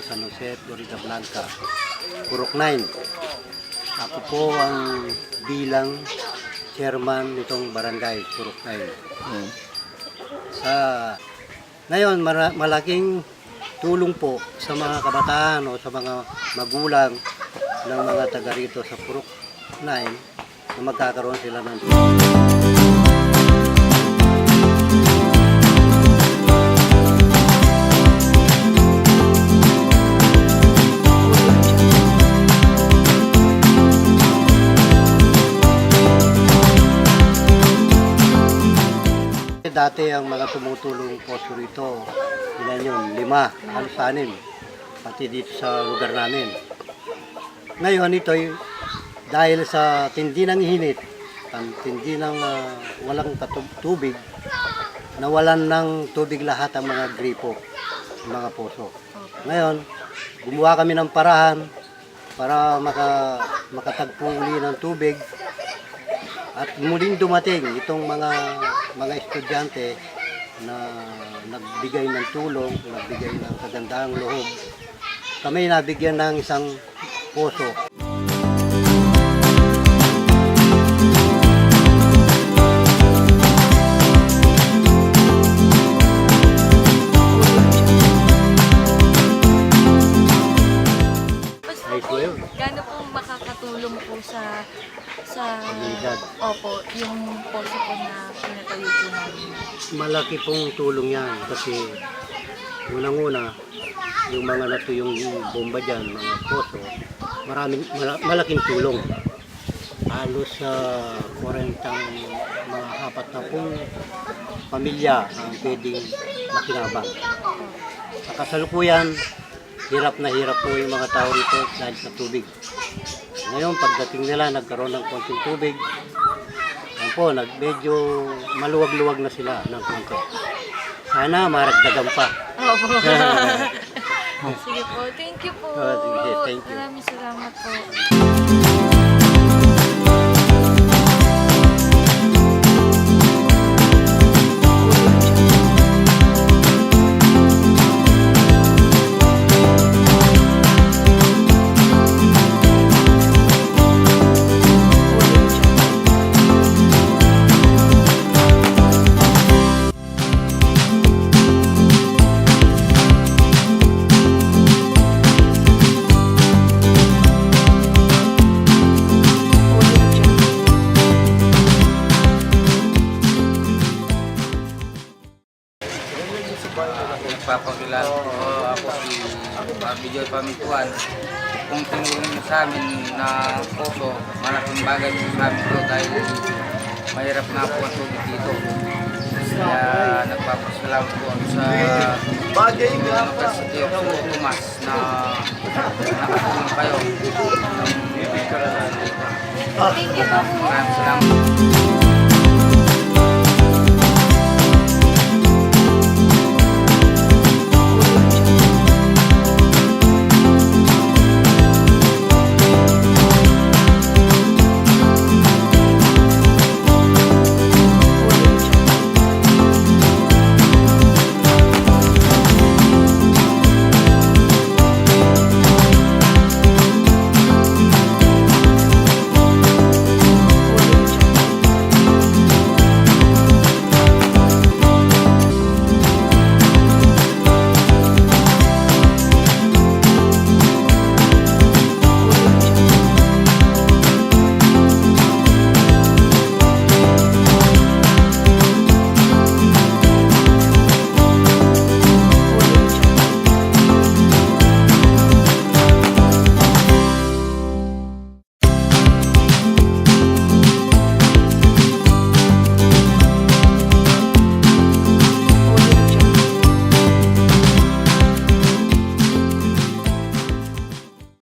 sa San Jose, Florida Blanca, Purok 9. Ako po ang bilang chairman nitong barangay, Purok 9. Sa ngayon, malaking tulong po sa mga kabataan o sa mga magulang ng mga taga rito sa Purok 9 na magkakaroon sila ng dati ang mga tumutulong po rito, ilan yun? 5, halos 6, pati dito sa lugar namin. Ngayon ito dahil sa tindi ng init, tindi ng walang tubig, nawalan ng tubig lahat ang mga gripo, mga poso. Ngayon, gumawa kami ng parahan para makatagpo uli ng tubig. At muling dumating itong mga estudyante na nagbigay ng tulong, nagbigay ng kagandahang loob. Kami nabigyan ng isang poso. Gaano pong makakatulong po sa Komunidad. opo, yung poso po na pinatayo po namin? Malaki pong tulong yan kasi unang-una yung mga natuyong bomba dyan, mga poso, malaking tulong. Halos sa 40 mga 40 pamilya ang pwedeng makinabang. Sa kasalukuyan, hirap na hirap po yung mga tao rito dahil sa tubig. Ngayon, pagdating nila, nagkaroon ng konting tubig. Yan po, medyo maluwag-luwag na sila ng konti. Sana maragdagan pa. Opo. Sige po, thank you po. Sige, thank you. Maraming salamat po. Nagpapakilala po ako si Bijoy Pamituan. Kung tumulong niyo sa amin na poso, malaking bagay po sa amin po dahil mahirap na po ang tubig dito. Kaya nagpapasalamat po ako sa University of Tomas na nakatulong kayo. Thank you po. Maraming salamat.